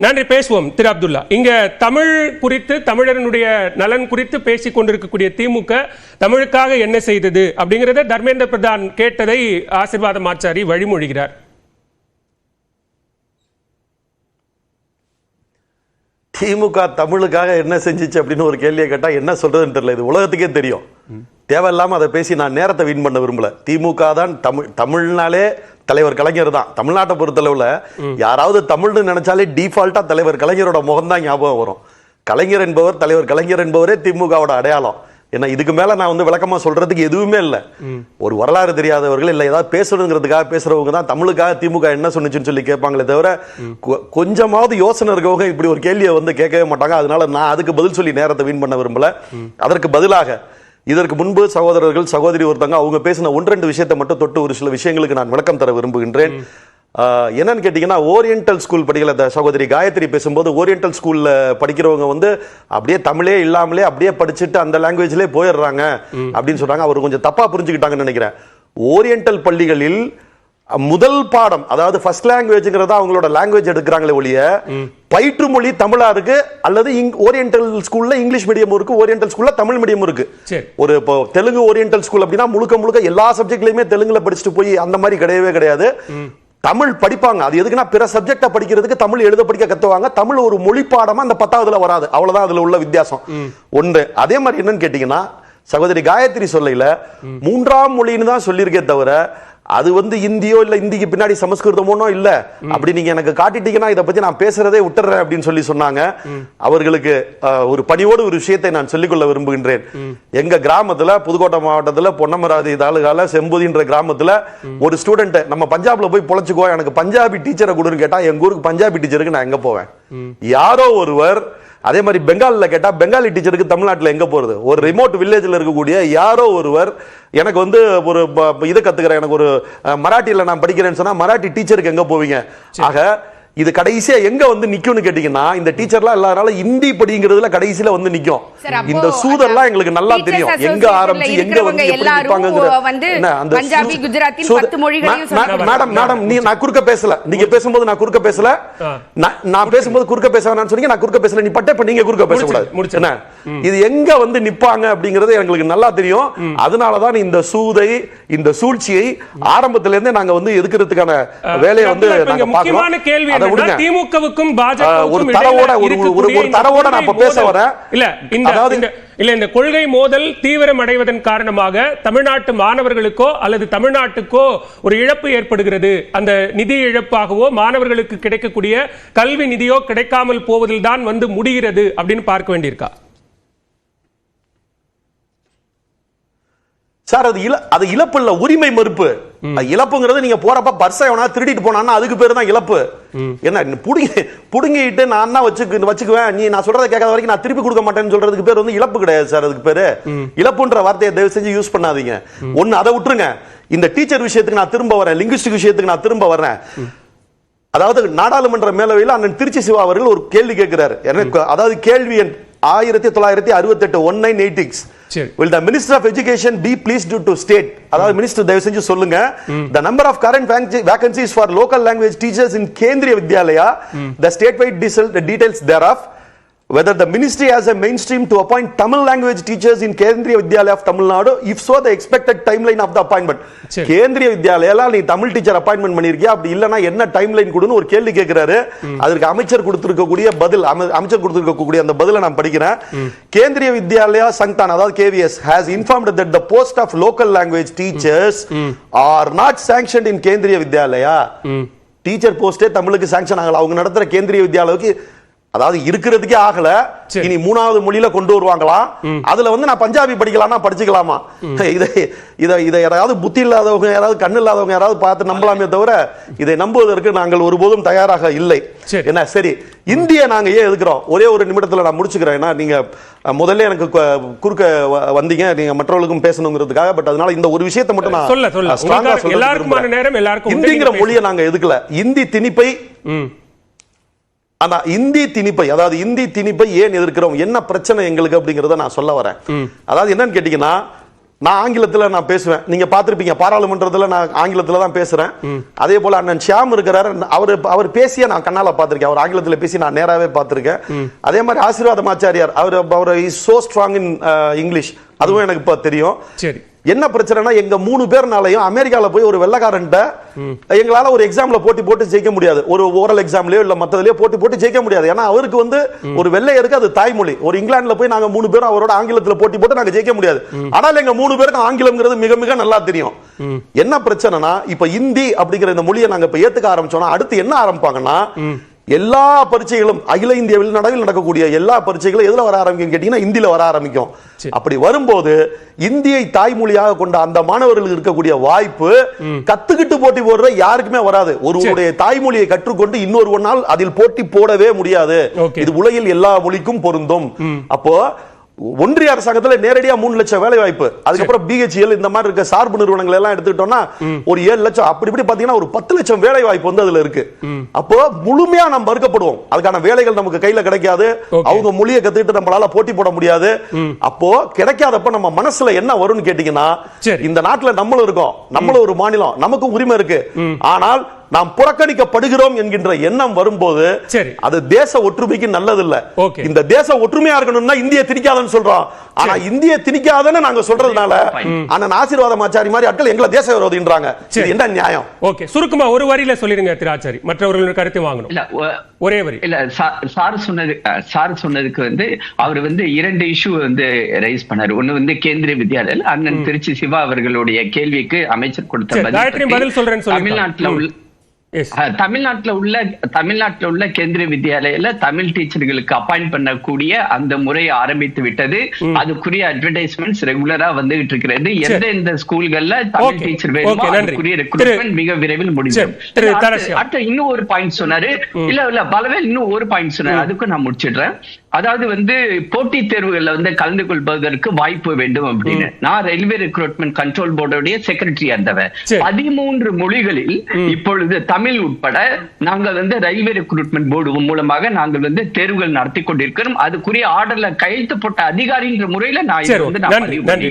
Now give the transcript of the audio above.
நன்றி. பேசுவோம் திரு அப்துல்லா. இங்க தமிழ் குறித்து, தமிழர்களுடைய நலன் குறித்து பேசிக் கொண்டிருக்கக்கூடிய திமுக தமிழுக்காக என்ன செய்தது அப்படிங்கறத தர்மேந்திர பிரதான் கேட்டதை ஆசீர்வாதம் ஆச்சாரி வழிமொழிகிறார். திமுக தமிழுக்காக என்ன செஞ்சிச்சு அப்படின்னு ஒரு கேள்வியை கேட்டா என்ன சொல்றதுன்னு தெரியல. இது உலகத்துக்கே தெரியும். தேவையில்லாம அதை பேசி நான் நேரத்தை வீண் பண்ண விரும்பல. திமுக தான் தமிழ்னாலே தலைவர் கலைஞர் தான். தமிழ்நாட்டை பொறுத்தளவுல யாராவது தமிழ்னு நினைச்சாலே டிஃபால்ட்டா தலைவர் கலைஞரோட முகம் தான் ஞாபகம் வரும். கலைஞர் என்பவர், தலைவர் கலைஞர் என்பவரே திமுகவோட அடையாளம். ஏன்னா இதுக்கு மேல நான் விளக்கமா சொல்றதுக்கு எதுவுமே இல்லை. ஒரு வரலாறு தெரியாதவர்கள் இல்லை ஏதாவது பேசணுங்கிறதுக்காக பேசுறவங்க தான் தமிழுக்காக திமுக என்ன சொன்னுச்சுன்னு சொல்லி கேட்பாங்களே தவிர கொஞ்சமாவது யோசனை இருக்கவங்க இப்படி ஒரு கேள்வியை கேட்கவே மாட்டாங்க. அதனால நான் அதுக்கு பதில் சொல்லி நேரத்தை வீண் பண்ண விரும்பல. அதற்கு பதிலாக இதற்கு முன்பு சகோதரர்கள் சகோதரி ஒருத்தங்க அவங்க பேசின ஒன்று ரெண்டு விஷயத்தை மட்டும் தொட்டு ஒரு சில விஷயங்களுக்கு நான் விளக்கம் தர விரும்புகின்றேன். என்னன்னு கேட்டீங்கன்னா, ஓரியன்டல் ஸ்கூல் படிக்கல சகோதரி காயத்ரி பேசும்போது ஓரியன்டல் ஸ்கூல்ல படிக்கிறவங்க அப்படியே தமிழே இல்லாமலே அப்படியே படிச்சுட்டு அந்த லாங்குவேஜ்லேயே போயிடுறாங்க அப்படின்னு சொல்றாங்க. அவர் கொஞ்சம் தப்பா புரிஞ்சுக்கிட்டாங்கன்னு நினைக்கிறேன். ஓரியன்டல் பள்ளிகளில் முதல் பாடம், அதாவது ஃபர்ஸ்ட் லாங்குவேஜ்ங்கிறத அவங்களோட லாங்குவேஜ் எடுக்கிறாங்களே ஒழிய பயிற்று மொழி தமிழா இருக்கு அல்லது ஓரியன்டல் ஸ்கூல்ல இங்கிலீஷ் மீடியம் இருக்கு, ஓரியன்டல் ஸ்கூல்ல தமிழ் மீடியம் இருக்கு. ஒரு இப்போ தெலுங்கு ஓரியன்டல் ஸ்கூல் அப்படின்னா முழுக்க எல்லா சப்ஜெக்ட்லயுமே தெலுங்குல படிச்சுட்டு போய் அந்த மாதிரி கிடையவே கிடையாது. தமிழ் படிப்பாங்க. அது எதுக்குன்னா பிற சப்ஜெக்டை படிக்கிறதுக்கு தமிழ் எழுத படிக்க கத்துவாங்க. தமிழ் ஒரு மொழி பாடமா அந்த 10ஆவதுல வராது. அவ்வளவுதான் அதுல உள்ள வித்தியாசம். ஒன்று. அதே மாதிரி என்னன்னு கேட்டீங்கன்னா, சகோதரி காயத்ரி சொல்லையில மூன்றாம் மொழின்னு தான் சொல்லியிருக்கே தவிர அது இந்தியோ இல்ல இந்திக்கு பின்னாடி சமஸ்கிருதமோ இல்ல. அப்படி நீங்க எனக்கு காட்டிட்டீங்கன்னா இதை பத்தி நான் பேசுறதே விட்டுறேன் அப்படின்னு சொல்லி சொன்னாங்க. அவர்களுக்கு ஒரு பணியோடு ஒரு விஷயத்தை நான் சொல்லிக்கொள்ள விரும்புகின்றேன். எங்க கிராமத்துல, புதுக்கோட்டை மாவட்டத்துல பொன்னமராதி தாலுகால செம்புதின்ற கிராமத்துல ஒரு ஸ்டூடெண்ட் நம்ம பஞ்சாப்ல போய் பொழைச்சுக்கோ, எனக்கு பஞ்சாபி டீச்சரை கொடுன்னு கேட்டா எங்க ஊருக்கு பஞ்சாபி டீச்சருக்கு நான் எங்க போவேன்? யாரோ ஒருவர் அதே மாதிரி பெங்காலில கேட்டா பெங்காலி டீச்சருக்கு தமிழ்நாட்டில் எங்க போறது? ஒரு ரிமோட் வில்லேஜில் இருக்கக்கூடிய யாரோ ஒருவர் எனக்கு ஒரு இதை கத்துக்கிறேன், எனக்கு ஒரு மராட்டியில நான் படிக்கிறேன்னு சொன்னா மராட்டி டீச்சருக்கு எங்க போவீங்க? ஆக இது கடைசியா எங்க நிக்கும்னு கேட்டீங்கன்னா, இந்த டீச்சர்லாம் எல்லாரால ஹிந்தி படிங்கிறதுல கடைசியில நிக்கும். இந்த சூதெல்லாம் எங்களுக்கு நல்லா தெரியும். எங்க ஆரம்பிச்சு எங்க பஞ்சாபி, குஜராத்தி 10 மொழிகளையும் மேடம் நான் குறுக்க பேசல. நீங்க பேசும்போது நான் குறுக்க பேசல. நான் பேசும்போது குறுக்க பேச வேணாம்னு சொன்னீங்க. நான் குறுக்க பேசல. நீ பட்ட நீங்க குறுக்க பேசக்கூடாது. இது எங்க நிப்பாங்க அப்படிங்கிறது எங்களுக்கு நல்லா தெரியும். அதனாலதான் இந்த சூதை, இந்த சூழ்ச்சியை ஆரம்பத்தில இருந்தே நாங்க எதுக்கிறதுக்கான வேலையை நாங்க பார்க்கிறோம். திமுகவுக்கும் ஒரு தரவோட நான் பேச வரேன். இந்த கொள்கை மோதல் தீவிரம் அடைவதன் காரணமாக தமிழ்நாட்டு மாணவர்களுக்கோ அல்லது தமிழ்நாட்டுக்கோ ஒரு இழப்பு ஏற்படுகிறது. அந்த நிதி இழப்பாகவோ மாணவர்களுக்கு கிடைக்கக்கூடிய கல்வி நிதியோ கிடைக்காமல் போவதில் தான் முடிகிறது அப்படின்னு பார்க்க வேண்டியிருக்கா? சார், அது இழப்பு இல்ல, உரிமை மறுப்பு. இழப்புங்கிறது நீங்க போறப்ப பர்ஸை எவனா திருடிட்டு போனா அதுக்கு பேரு தான் இழப்பு. என்ன புடுங்கிட்டு நான் தான் வச்சுக்குவேன், நீ நான் சொல்றதை கேட்காத வரைக்கும் நான் திருப்பி கொடுக்க மாட்டேன்னு சொல்றதுக்கு பேர் இழப்பு கிடையாது சார். அதுக்கு பேரு இழப்புன்ற வார்த்தையை தயவு செஞ்சு யூஸ் பண்ணாதீங்க. ஒண்ணு அதை விட்டுருங்க. இந்த டீச்சர் விஷயத்துக்கு நான் திரும்ப வரேன், லிங்குஸ்டிக் விஷயத்துக்கு நான் திரும்ப வரேன். அதாவது நாடாளுமன்ற மேலவையில் அண்ணன் திருச்சி சிவா அவர்கள் ஒரு கேள்வி கேட்கிறார். எனக்கு அதாவது கேள்வி எண் 1968 1986. Will the Minister of Education be pleased to state, அதாவது மினிஸ்டர் தயவு செஞ்சு சொல்லுங்க, the number of current vacancies for local language teachers in Kendriya Vidyalaya, the statewide details thereof, whether the ministry has a mainstream to appoint Tamil language teachers in Kendriya Vidyalaya of Tamil Nadu, if so the expected timeline of the appointment. Kendriya Vidyalaya நீ Tamil teacher appointment பண்ணிருக்கியா? அப்படி இல்லனா என்ன timeline கொடுன்னு ஒரு கேள்வி கேக்குறாரு. அதற்கு அமைச்சர் கொடுத்திருக்கக்கூடிய பதில், அமைச்சர் கொடுத்திருக்கக்கூடிய அந்த பதிலை நான் படிக்கிறேன். Kendriya Vidyalaya Sanktan, அதாவது KVS, has informed that the post of local language teachers are not sanctioned in Kendriya Vidyalaya. Teacher போஸ்டே தமிழுக்கு சாங்ஷன் ஆகல. அவங்க நடத்துற கேந்திரிய வித்யாலயாவுக்கு அதாவது இருக்கிறதுக்கே ஆகல, இனி 3வது மொழியில கொண்டு வருவாங்களாம். அதுல நான் பஞ்சாபி படிக்கலாம்னா படிச்சுக்கலாமா? இதை யாராவது புத்தி இல்லாதவங்க, யாராவது கண்ணு இல்லாதவங்க யாராவது பார்த்து நம்பலாமே தவிர இதை நம்புவதற்கு நாங்கள் ஒருபோதும் தயாராக இல்லை. என்ன சரி, இந்திய நாங்க ஏன் எதுக்குறோம்? ஒரே ஒரு நிமிடத்துல நான் முடிச்சுக்கிறேன். நீங்க முதல்ல எனக்கு குறுக்க வந்தீங்க, நீங்க மற்றவர்களுக்கும் பேசணுங்கிறதுக்காக. பட் அதனால இந்த ஒரு விஷயத்தை மட்டும் நான் இந்திங்கிற மொழியை நாங்க எதுக்கல. இந்தி திணிப்பை, இந்தி திணிப்பை, அதாவது இந்தி திணிப்பை ஏன் எதிர்க்கிறோம், என்ன பிரச்சனை எங்களுக்கு அப்படிங்கறத நான் சொல்ல வரேன். அதாவது என்னன்னு கேட்டீங்கன்னா, நான் ஆங்கிலத்துல நான் பேசுவேன். நீங்க பார்த்திருப்பீங்க பாராளுமன்றத்துல நான் ஆங்கிலத்துல தான் பேசுறேன். அதே போல அண்ணன் ஷியாம் இருக்கிறாரு, அவர் பேசிய நான் கண்ணால பார்த்திருக்கேன். அவர் ஆங்கிலத்துல பேசி நான் நேராவே பார்த்திருக்கேன். அதே மாதிரி ஆசீர்வாதம் ஆச்சாரியார் அவர் is so strong in English, அதுவும் எனக்கு இப்ப தெரியும். சரி, என்ன பிரச்சனைனா எங்க 3 பேர்னாலையும் அமெரிக்கால போய் ஒரு வெள்ளக்காரன்ட்ட எங்களால ஒரு எக்ஸாம்ல போட்டு ஜெயிக்க முடியாது. ஒரு ஓரல் எக்ஸாம்லயோ இல்ல மத்ததுலயோ போட்டு ஜெயிக்க முடியாது. ஏன்னா அவருக்கு வந்து ஒரு வெள்ளையருக்கு அது தாய்மொழி. ஒரு இங்கிலாந்துல போய் நாங்க 3 பேரும் அவரோட ஆங்கிலத்துல போட்டு நாங்க ஜெயிக்க முடியாது. ஆனால் எங்க 3 பேருக்கு ஆங்கிலம்ங்கிறது மிக மிக நல்லா தெரியும். என்ன பிரச்சனைனா இப்ப இந்தி அப்படிங்கிற இந்த மொழியை நாங்க இப்ப ஏத்துக்க ஆரம்பிச்சோம்னா அடுத்து என்ன ஆரம்பிப்பாங்கன்னா எல்லா பரீட்சைகளும் அகில இந்திய வெளிநாடுகளில் நடக்கக்கூடிய எல்லா பரீட்சைகளும் எதுல வர ஆரம்பிக்கும் கேட்டீங்கன்னா இந்தியில வர ஆரம்பிக்கும். அப்படி வரும்போது இந்தியை தாய்மொழியாக கொண்ட அந்த மாணவர்களுக்கு இருக்கக்கூடிய வாய்ப்பு கத்துக்கிட்டு போட்டி போடுற யாருக்குமே வராது. ஒருவருடைய தாய்மொழியை கற்றுக்கொண்டு இன்னொரு நாள் அதில் போட்டி போடவே முடியாது. இது உலகில் எல்லா மொழிக்கும் பொருந்தும். அப்போ ஒன்றிய அரசாங்கத்துல நேரடியா 3 லட்சம் வேலை வாய்ப்பு, அதுக்கப்புறம் BHEL இந்த மாதிரி இருக்க சார்பு நிறுவனங்கள் எல்லாம் எடுத்துக்கிட்டோம்னா ஒரு 7 லட்சம், அப்படி இப்படி பாத்தீங்கன்னா ஒரு 10 லட்சம் வேலை வாய்ப்பு வந்து அதுல இருக்கு. அப்போ முழுமையா நம்ம மறுக்கப்படுவோம். அதுக்கான வேலைகள் நமக்கு கையில கிடைக்காது. அவங்க மொழியை கத்துக்கிட்டு நம்மளால போட்டி போட முடியாது. அப்போ கிடைக்காதப்ப நம்ம மனசுல என்ன வரும்னு கேட்டீங்கன்னா இந்த நாட்டுல நம்மளும் இருக்கோம், நம்மளும் ஒரு மாநிலம், நமக்கும் உரிமை இருக்கு. ஆனால் நாம் புறக்கணிக்கப்படுகிறோம் என்கின்ற எண்ணம் வரும்போது அது தேச ஒற்றுமைக்கு நல்லதில்ல. இந்த தேச ஒற்றுமையா இருக்கணும்னா இந்திய திணிக்காதன்னு சொல்றோம். ஆனா இந்திய திணிக்காதன்னு நாங்க சொல்றதுனால அண்ணன் ஆசீர்வாதம் ஆச்சாரி மாதிரி ஆட்கள் எங்களை தேச விரோதின்றாங்க. என்ன நியாயம்? ஓகே, சுருக்கமா ஒரு வரியில சொல்லிருங்க திரு ஆச்சாரி, மற்றவர்கள் கருத்து வாங்கணும். ஒரே வரி. இல்ல சார் சொன்னதுக்கு வந்து அவர் வந்து 2 இஷ்யூ வந்து ரைஸ் பண்ணாரு. ஒண்ணு வந்து கேந்திரிய வித்யாலயா, அண்ணன் திருச்சி சிவா அவர்களுடைய கேள்விக்கு அமைச்சர் கொடுத்த பதில் சொல்றேன். தமிழ்நாட்டுல உள்ள கேந்திரிய வித்யாலயில தமிழ் டீச்சர்களுக்கு அப்பாயிண்ட் பண்ணக்கூடிய அந்த முறையை ஆரம்பித்து விட்டது. அதுக்குரிய அட்வர்டைஸ்மெண்ட்ஸ் ரெகுலரா வந்துகிட்டு இருக்கிறது. எந்த ஸ்கூல்கள்ல தமிழ் டீச்சர் வேணுமோ அதுக்குரிய ரெக்ரூட்மெண்ட் மிக விரைவில் முடிஞ்சிடும். அடுத்த இன்னும் ஒரு பாயிண்ட் சொன்னாரு. இல்ல பலவேல் இன்னும் ஒரு பாயிண்ட் சொன்னாரு, அதுக்கும் நான் முடிச்சிடுறேன். அதாவது வந்து போட்டித் தேர்வுகள்ல வந்து கலந்து கொள்வதற்கு வாய்ப்பு வேண்டும் அப்படின்னு. நான் ரயில்வே ரெக்ரூட்மெண்ட் கண்ட்ரோல் போர்டுடைய செக்ரட்டரியா இருந்தவன். 13 மொழிகளில் இப்பொழுது தமிழ் உட்பட நாங்கள் வந்து ரயில்வே ரெக்ரூட்மெண்ட் போர்டு மூலமாக நாங்கள் வந்து தேர்வுகள் நடத்தி கொண்டிருக்கிறோம். அதுக்குரிய ஆர்டர்ல கையெழுத்து போட்ட அதிகாரின்ற முறையில நான்